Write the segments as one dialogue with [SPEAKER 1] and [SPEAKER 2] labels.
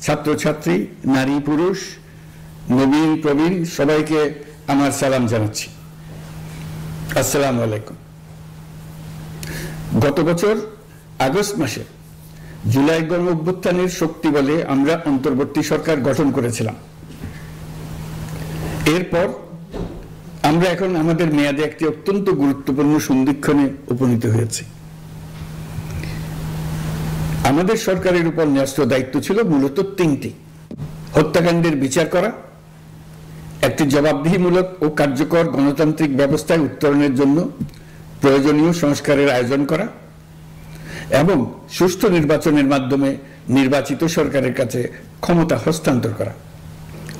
[SPEAKER 1] ছাত্রছাত্রী, নারী পুরুষ, নবীন প্রবীণ সবাইকে আমার সালাম জানাচ্ছি। আসসালামু আলাইকুম। গত বছর আগস্ট মাসে জুলাই গণ অভ্যুত্থানের শক্তি বলে আমরা অন্তর্বর্তী সরকার গঠন করেছিলাম। এরপর আমরা এখন আমাদের মেয়াদে একটি অত্যন্ত গুরুত্বপূর্ণ সন্ধিক্ষণে উপনীত হয়েছি। আমাদের সরকারের উপর ন্যস্ত দায়িত্ব ছিল মূলত তিনটি: হত্যাকাণ্ডের বিচার করা, একটি জবাবদিহিমূলক ও কার্যকর গণতান্ত্রিক ব্যবস্থায় উত্তরণের জন্য প্রয়োজনীয় সংস্কারের আয়োজন করা এবং সুষ্ঠু নির্বাচনের মাধ্যমে নির্বাচিত সরকারের কাছে ক্ষমতা হস্তান্তর করা।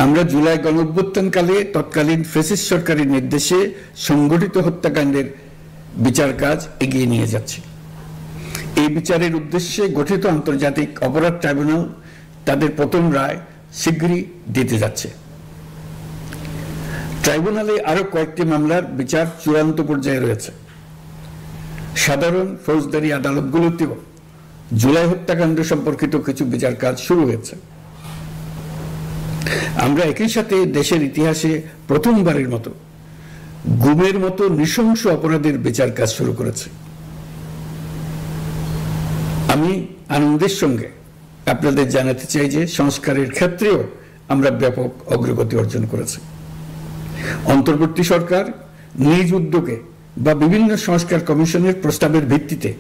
[SPEAKER 1] আমরা জুলাই গণ অভ্যুত্থানকালে তৎকালীন ফ্যাসিস্ট সরকারের নির্দেশে সংগঠিত হত্যাকাণ্ডের বিচার কাজ এগিয়ে নিয়ে যাচ্ছি। এই বিচারের উদ্দেশ্যে গঠিত আন্তর্জাতিক অপরাধ ট্রাইব্যুনাল তাদের প্রথম রায় শীঘ্রই দিতে যাচ্ছে। ট্রাইব্যুনালে আরো কয়েকটি মামলার বিচার চূড়ান্ত পর্যায়ে রয়েছে। সাধারণ ফৌজদারি আদালতগুলোতেও জুলাই হত্যাকাণ্ড সম্পর্কিত কিছু বিচার কাজ শুরু হয়েছে। আমরা একই সাথে দেশের ইতিহাসে প্রথমবারের মতো গুমের মতো নৃশংস অপরাধের বিচার কাজ শুরু করেছি। আমি আনন্দের সঙ্গে আপনাদের জানাতে চাই যে সংস্কারের ক্ষেত্রেও আমরা ব্যাপক অগ্রগতি অর্জন করেছি। অন্তর্বর্তী সরকার নিজ উদ্যোগে বা বিভিন্ন সংস্কার কমিশনের প্রস্তাবের ভিত্তিতে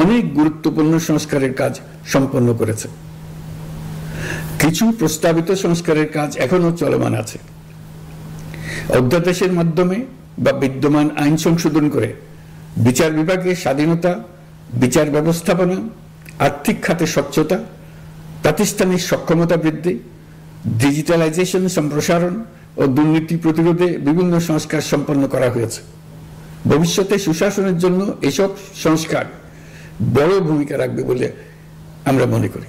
[SPEAKER 1] অনেক গুরুত্বপূর্ণ সংস্কারের কাজ সম্পন্ন করেছে। কিছু প্রস্তাবিত সংস্কারের কাজ এখনো চলমান আছে। অধ্যাদেশের মাধ্যমে বা বিদ্যমান আইন সংশোধন করে বিচার বিভাগের স্বাধীনতা, বিচার ব্যবস্থাপনা, আর্থিক খাতে স্বচ্ছতা, প্রাতিষ্ঠানিক সক্ষমতা বৃদ্ধি, ডিজিটালাইজেশন সম্প্রসারণ ও দুর্নীতি প্রতিরোধে বিভিন্ন সংস্কার সম্পন্ন করা হয়েছে। ভবিষ্যতে সুশাসনের জন্য এসব সংস্কার বড় ভূমিকা রাখবে বলে আমরা মনে করি।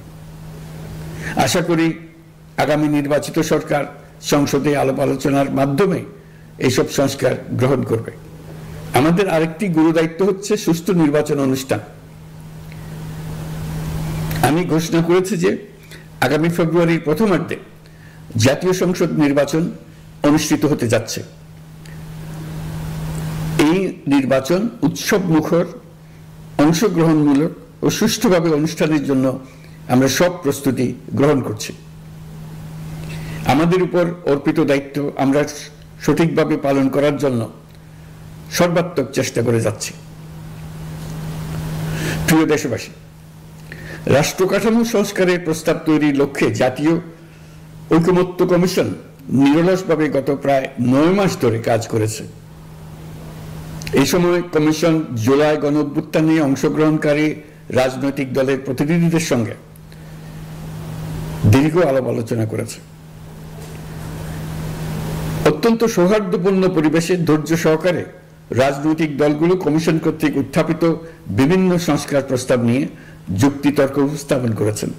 [SPEAKER 1] আশা করি আগামী নির্বাচিত সরকার সংসদে আলাপ আলোচনার মাধ্যমে এইসব সংস্কার গ্রহণ করবে। আমাদের আরেকটি গুরু দায়িত্ব হচ্ছে সুষ্ঠু নির্বাচন অনুষ্ঠান। আমি ঘোষণা করেছি যে আগামী ফেব্রুয়ারির প্রথমার্ধে জাতীয় সংসদ নির্বাচন অনুষ্ঠিত হতে যাচ্ছে। এই নির্বাচন উৎসব মুখর, অংশগ্রহণমূলক ও সুষ্ঠুভাবে অনুষ্ঠানের জন্য আমরা সব প্রস্তুতি গ্রহণ করছি। আমাদের উপর অর্পিত দায়িত্ব আমরা সঠিকভাবে পালন করার জন্য সর্বাত্মক চেষ্টা করে যাচ্ছি। প্রিয় দেশবাসী, রাষ্ট্র কাঠামো সংস্কারের প্রস্তাব তৈরির লক্ষ্যে জাতীয় ঐকমত্য কমিশন নিরলসভাবে গত প্রায় 9 মাস ধরে কাজ করেছে। এই সময় কমিশন জুলাই গণ অভ্যুত্থানে অংশগ্রহণকারী রাজনৈতিক দলের প্রতিনিধিদের সঙ্গে দীর্ঘ আলাপ আলোচনা করেছে। অত্যন্ত সৌহার্দ্যপূর্ণ পরিবেশে ধৈর্য সহকারে রাজনৈতিক দলগুলো কমিশন কর্তৃক উত্থাপিত বিভিন্ন সংস্কার প্রস্তাব নিয়ে যুক্তিতর্ক উপস্থাপন করেছেন।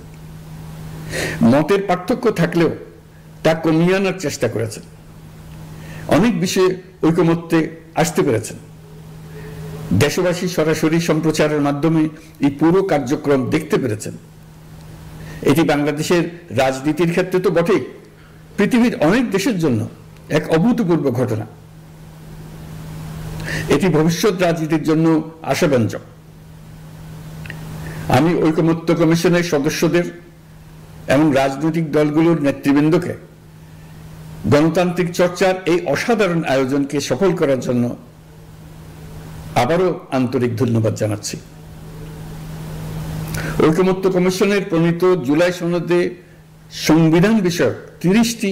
[SPEAKER 1] মতের পার্থক্য থাকলেও তা কমিয়ে আনার চেষ্টা করেছেন। অনেক বিষয়ে ঐকমত্যে আসতে পেরেছেন। দেশবাসী সরাসরি সম্প্রচারের মাধ্যমে এই পুরো কার্যক্রম দেখতে পেরেছেন। এটি বাংলাদেশের রাজনীতির ক্ষেত্রে তো বটেই, পৃথিবীর অনেক দেশের জন্য এক অভূতপূর্ব ঘটনা। এটি ভবিষ্যৎ রাজনীতির জন্য আশাব্যঞ্জক। আমি ঐকমত্য কমিশনের সদস্যদের এবং রাজনৈতিক দলগুলোর নেতৃবৃন্দকে গণতান্ত্রিক চর্চার এই অসাধারণ আয়োজনকে সফল করার জন্য আবারও আন্তরিক ধন্যবাদ জানাচ্ছি। ঐকমত্য কমিশনের প্রণীত জুলাই সনদে সংবিধান বিষয়ক 30টি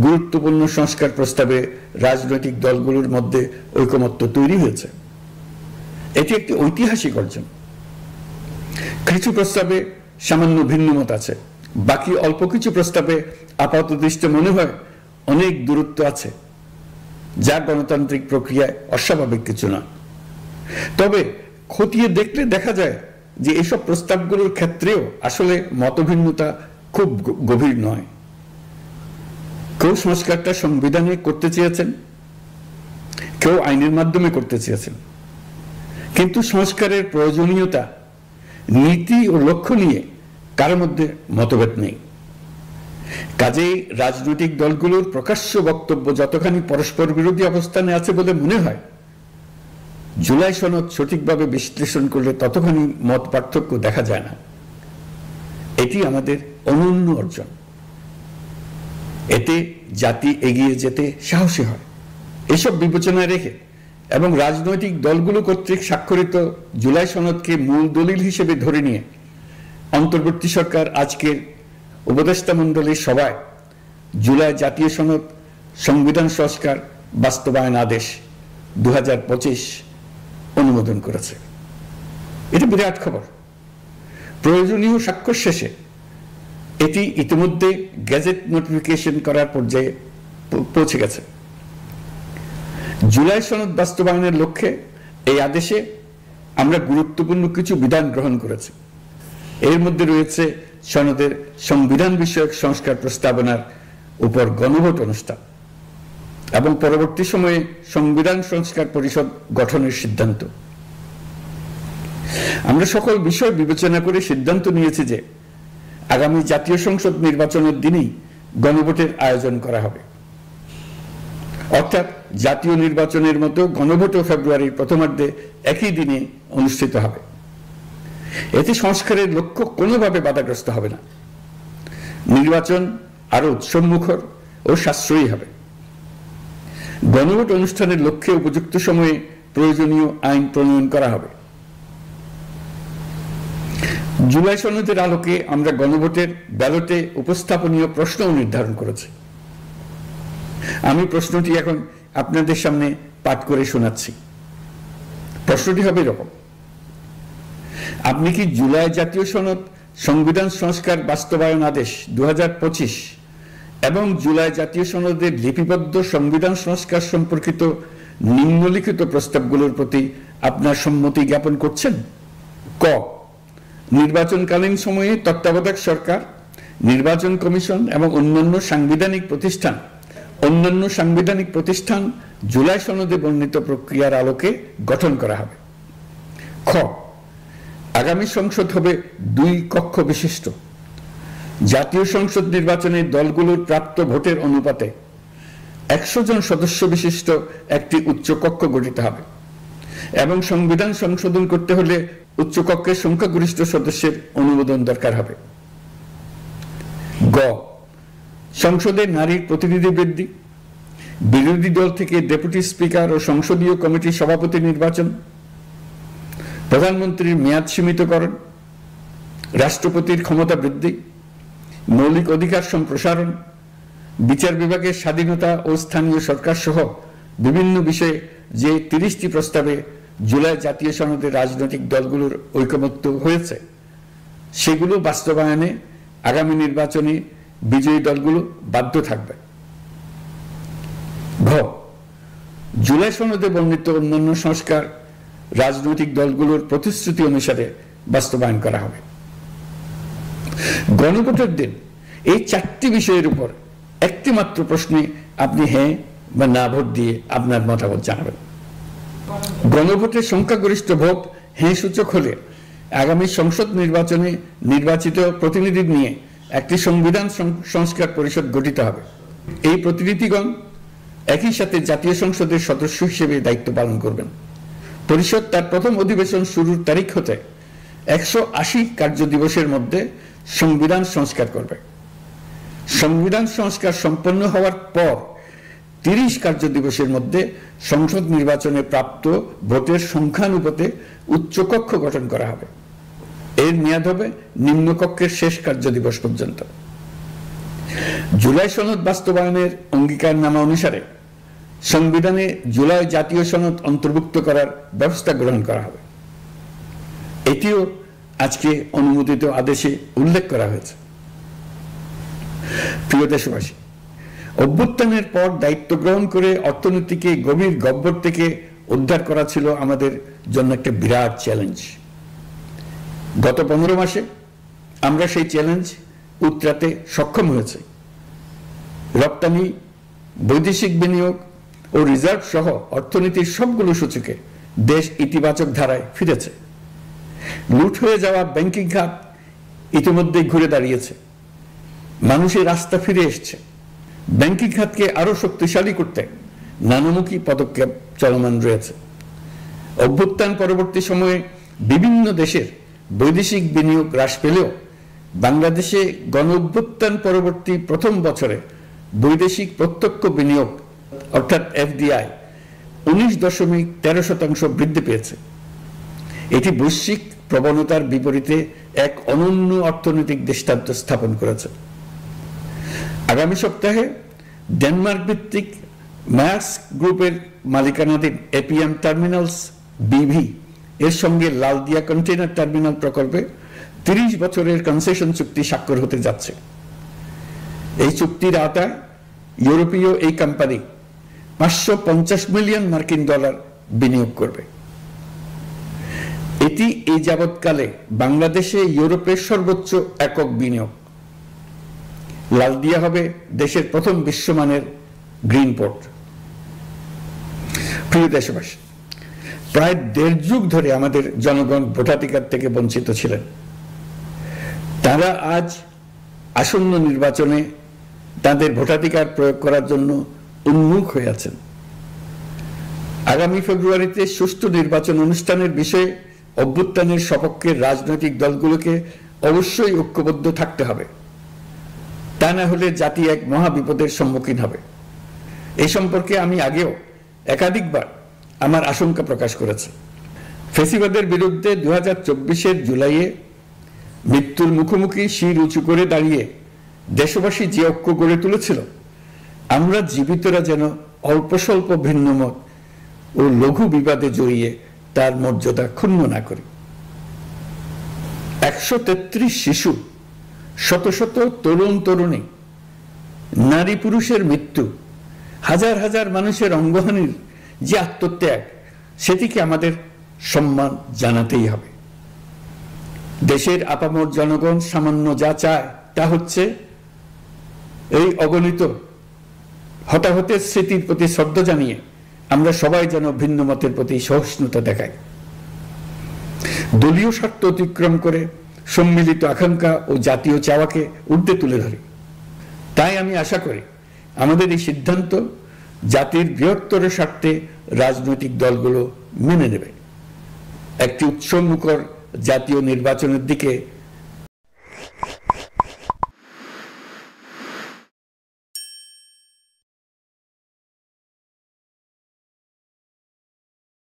[SPEAKER 1] গুরুত্বপূর্ণ সংস্কার প্রস্তাবে রাজনৈতিক দলগুলোর মধ্যে ঐকমত্য তৈরি হয়েছে। এটি একটি ঐতিহাসিক অর্জন। কিছু প্রস্তাবে সামান্য ভিন্নমত আছে, বাকি অল্প কিছু প্রস্তাবে আপাতদৃষ্টে মনে হয় অনেক দূরত্ব আছে, যা গণতান্ত্রিক প্রক্রিয়ায় অস্বাভাবিক কিছু না। তবে খতিয়ে দেখলে দেখা যায় যে এসব প্রস্তাবগুলোর ক্ষেত্রেও আসলে মতভিন্নতা খুব গভীর নয়। কেউ সংস্কারটা সংবিধানে করতে চেয়েছেন, কেউ আইনের মাধ্যমে করতে চেয়েছেন, কিন্তু সংস্কারের প্রয়োজনীয়তা, নীতি ও লক্ষ্য নিয়ে কারোর মধ্যে মতভেদ নেই। কাজেই রাজনৈতিক দলগুলোর প্রকাশ্য বক্তব্য যতখানি পরস্পর বিরোধী অবস্থানে আছে বলে মনে হয়, জুলাই সনদ সঠিকভাবে বিশ্লেষণ করলে ততখানি মত পার্থক্য দেখা যায় না। এটি আমাদের অনন্য অর্জন। এতে জাতি এগিয়ে যেতে সাহসী হয়। এসব বিবেচনায় রেখে এবং রাজনৈতিক দলগুলো কর্তৃক স্বাক্ষরিত জুলাই সনদকে মূল দলিল হিসেবে ধরে নিয়ে অন্তর্বর্তী সরকার আজকের উপদেষ্টা মণ্ডলীর সভায় জুলাই জাতীয় সনদ সংবিধান সংস্কার বাস্তবায়ন আদেশ 2025 অনুমোদন করেছে। এটা বিরাট খবর। প্রয়োজনীয় স্বাক্ষর শেষে এটি ইতিমধ্যে গেজেট নোটিফিকেশন করার পর্যায়ে পৌঁছে গেছে। জুলাই সনদ বাস্তবায়নের লক্ষ্যে এই আদেশে আমরা গুরুত্বপূর্ণ কিছু বিধান গ্রহণ করেছি। এর মধ্যে রয়েছে সনদের সংবিধান বিষয়ক সংস্কার প্রস্তাবনার উপর গণভোট অনুষ্ঠান এবং পরবর্তী সময়ে সংবিধান সংস্কার পরিষদ গঠনের সিদ্ধান্ত। আমরা সকল বিষয় বিবেচনা করে সিদ্ধান্ত নিয়েছি যে আগামী জাতীয় সংসদ নির্বাচনের দিনই গণভোটের আয়োজন করা হবে, অর্থাৎ জাতীয় নির্বাচনের মতো গণভোটও ফেব্রুয়ারির প্রথমার্ধে একই দিনে অনুষ্ঠিত হবে। এতে সংস্কারের লক্ষ্য কোনোভাবে বাধাগ্রস্ত হবে না। নির্বাচন আরো উৎসবমুখর ও সাশ্রয়ী হবে। গণভোট অনুষ্ঠানের লক্ষ্যে উপযুক্ত সময়ে প্রয়োজনীয় আইন প্রণয়ন করা হবে। জুলাই সনদের আলোকে আমরা গণভোটের ব্যালটে উপস্থাপনীয় প্রশ্নও নির্ধারণ করেছি। আমি প্রশ্নটি এখন আপনাদের সামনে পাঠ করে শোনাচ্ছি। প্রশ্নটি হবে এরকম: আপনি কি জুলাই জাতীয় সনদ সংবিধান সংস্কার বাস্তবায়ন আদেশ 2025 এবং জুলাই জাতীয় সনদের লিপিবদ্ধ সংবিধান সংস্কার সম্পর্কিত নিম্নলিখিত প্রস্তাবগুলোর প্রতি আপনার সম্মতি জ্ঞাপন করছেন? ক, নির্বাচনকালীন সময়ে তত্ত্বাবধায়ক সরকার, নির্বাচন কমিশন এবং অন্যান্য সাংবিধানিক প্রতিষ্ঠান জুলাই সনদে বর্ণিত প্রক্রিয়ার আলোকে গঠন করা হবে। খ, আগামী সংসদ হবে 2 কক্ষ বিশিষ্ট। জাতীয় সংসদ নির্বাচনে দলগুলোর প্রাপ্ত ভোটের অনুপাতে 100 জন সদস্য বিশিষ্ট একটি উচ্চকক্ষ গঠিত হবে এবং সংবিধান সংশোধন করতে হলে উচ্চকক্ষের সংখ্যাগরিষ্ঠ সদস্যের অনুমোদন দরকার হবে। গ, সংসদে নারীর প্রতিনিধি বৃদ্ধি, বিরোধী দল থেকে ডেপুটি স্পিকার ও সংসদীয় কমিটির সভাপতি নির্বাচন, প্রধানমন্ত্রীর মেয়াদ সীমিতকরণ, রাষ্ট্রপতির ক্ষমতা বৃদ্ধি, মৌলিক অধিকার সম্প্রসারণ, বিচার বিভাগের স্বাধীনতা ও স্থানীয় সরকার সহ বিভিন্ন বিষয়ে যে 30টি প্রস্তাবে জুলাই জাতীয় সনদে রাজনৈতিক দলগুলোর ঐকমত্য হয়েছে, সেগুলো বাস্তবায়নে আগামী নির্বাচনে বিজয়ী দলগুলো বাধ্য থাকবে। ঘ, জুলাই সনদে বর্ণিত অন্যান্য সংস্কার রাজনৈতিক দলগুলোর প্রতিশ্রুতি অনুসারে বাস্তবায়ন করা হবে। গণভোটের দিন এই 4টি বিষয়ের উপর একটি মাত্র প্রশ্নে আপনি হ্যাঁ বা না ভোট দিয়ে আপনার মতামত জানাবেন। গণভোটের সংখ্যাগরিষ্ঠ ভোট হ্যাঁ সূচক হলে আগামী সংসদ নির্বাচনে নির্বাচিত প্রতিনিধি নিয়ে একটি সংবিধান সংস্কার পরিষদ গঠিত হবে। এই প্রতিনিধিগণ একই সাথে জাতীয় সংসদের সদস্য হিসেবে দায়িত্ব পালন করবেন। পরিষদ তার প্রথম অধিবেশন শুরুর তারিখ হতে 180 কার্য দিবসের মধ্যে সংবিধান সংস্কার করবে। সংবিধান সংস্কার সম্পন্ন হওয়ার পর 30 কার্য দিবসের মধ্যে সংসদ নির্বাচনে প্রাপ্ত ভোটের সংখ্যানুপাতে উচ্চকক্ষ গঠন করা হবে। এর মেয়াদ হবে নিম্নকক্ষের শেষ কার্য দিবস পর্যন্ত। জুলাই সনদ বাস্তবায়নের অঙ্গীকারনামা অনুসারে সংবিধানে জুলাই জাতীয় সনদ অন্তর্ভুক্ত করার ব্যবস্থা গ্রহণ করা হবে। এটিও আজকে অনুমোদিত আদেশে উল্লেখ করা হয়েছে। প্রিয় দেশবাসী, অভ্যুত্থানের পর দায়িত্ব গ্রহণ করে অর্থনীতিকে গভীর গহ্বর থেকে উদ্ধার করা ছিল আমাদের জন্য একটা বিরাট চ্যালেঞ্জ। গত 15 মাসে আমরা সেই চ্যালেঞ্জ উতরাতে সক্ষম হয়েছে। রপ্তানি, বৈদেশিক বিনিয়োগ ও রিজার্ভ সহ অর্থনীতির সবগুলো সূচকে দেশ ইতিবাচক ধারায় ফিরেছে। লুট হয়ে যাওয়া ব্যাংকিং খাত ইতিমধ্যেই ঘুরে দাঁড়িয়েছে, মানুষের আস্থা ফিরে এসছে। ব্যাংকিং খাতকে আরো শক্তিশালী করতে নানামুখী পদক্ষেপ চলমান রয়েছে। অভ্যুত্থান পরবর্তী সময়ে বিভিন্ন দেশের বৈদেশিক বিনিয়োগ হ্রাস পেলেও বাংলাদেশে গণ অভ্যুত্থান পরবর্তী প্রথম বছরে বৈদেশিক প্রত্যক্ষ বিনিয়োগ অর্থাৎ এফডিআই 19.13% বৃদ্ধি পেয়েছে। এটি বৈশ্বিক প্রবণতার বিপরীতে এক অনন্য অর্থনৈতিক দৃষ্টান্ত স্থাপন করেছে। আগামী সপ্তাহে ডেনমার্ক ভিত্তিক মায়ার্স গ্রুপের মালিকানাধীন এপিএম টার্মিনালস বিভি এর সঙ্গে লালদিয়া কন্টেইনার টার্মিনাল প্রকল্পে 30 বছরের কনসেশন চুক্তি স্বাক্ষর হতে যাচ্ছে। এই চুক্তির আওতায় ইউরোপীয় এই কোম্পানি $550 মিলিয়ন বিনিয়োগ করবে। এটি এই যাবৎকালে বাংলাদেশে ইউরোপের সর্বোচ্চ একক বিনিয়োগ। লালদিয়া হবে দেশের প্রথম বিশ্বমানের গ্রিন পোর্ট। প্রিয় দেশবাসী, প্রায় 1.5 যুগ ধরে আমাদের জনগণ ভোটাধিকার থেকে বঞ্চিত ছিলেন। তারা আজ আসন্ন নির্বাচনে তাদের ভোটাধিকার প্রয়োগ করার জন্য উন্মুখ হয়ে আছেন। আগামী ফেব্রুয়ারিতে সুষ্ঠু নির্বাচন অনুষ্ঠানের বিষয়ে অভ্যুত্থানের সপক্ষের রাজনৈতিক দলগুলোকে অবশ্যই ঐক্যবদ্ধ থাকতে হবে। তা না হলে জাতি এক মহা বিপদের সম্মুখীন হবে। এই সম্পর্কে আমি আগেও একাধিকবার আমার আশঙ্কা প্রকাশ করেছি। ফ্যাসিবাদের বিরুদ্ধে 2024-এর জুলাইয়ে মৃত্যুর মুখোমুখি শির উঁচু করে দাঁড়িয়ে দেশবাসী যে ঐক্য গড়ে তুলেছিল, আমরা জীবিতরা যেন অল্প স্বল্প ভিন্নমত ও লঘু বিবাদে জড়িয়ে তার মর্যাদা ক্ষুণ্ণ না করি। 133 শিশু, শত শত তরুণ তরুণী, নারী পুরুষের মৃত্যু, হাজার হাজার মানুষের অঙ্গহানির যে আত্মত্যাগ, সেটিকে আমাদের সম্মান জানাতেই হবে। দেশের আপামর জনগণ সামান্য যা চায় তা হচ্ছে এই অগণিত হতাহতের স্মৃতির প্রতি শ্রদ্ধা জানিয়ে আমরা সবাই যেন ভিন্ন মতের প্রতি সহিষ্ণুতা দেখাই, দলীয় স্বার্থ অতিক্রম করে সম্মিলিত আকাঙ্ক্ষা ও জাতীয় চাওয়াকে ঊর্ধ্বে তুলে ধরি। তাই আমি আশা করি আমাদের এই সিদ্ধান্ত জাতির বৃহত্তর স্বার্থে রাজনৈতিক দলগুলো মেনে নেবে। একটি উৎসবমুখর জাতীয় নির্বাচনের দিকে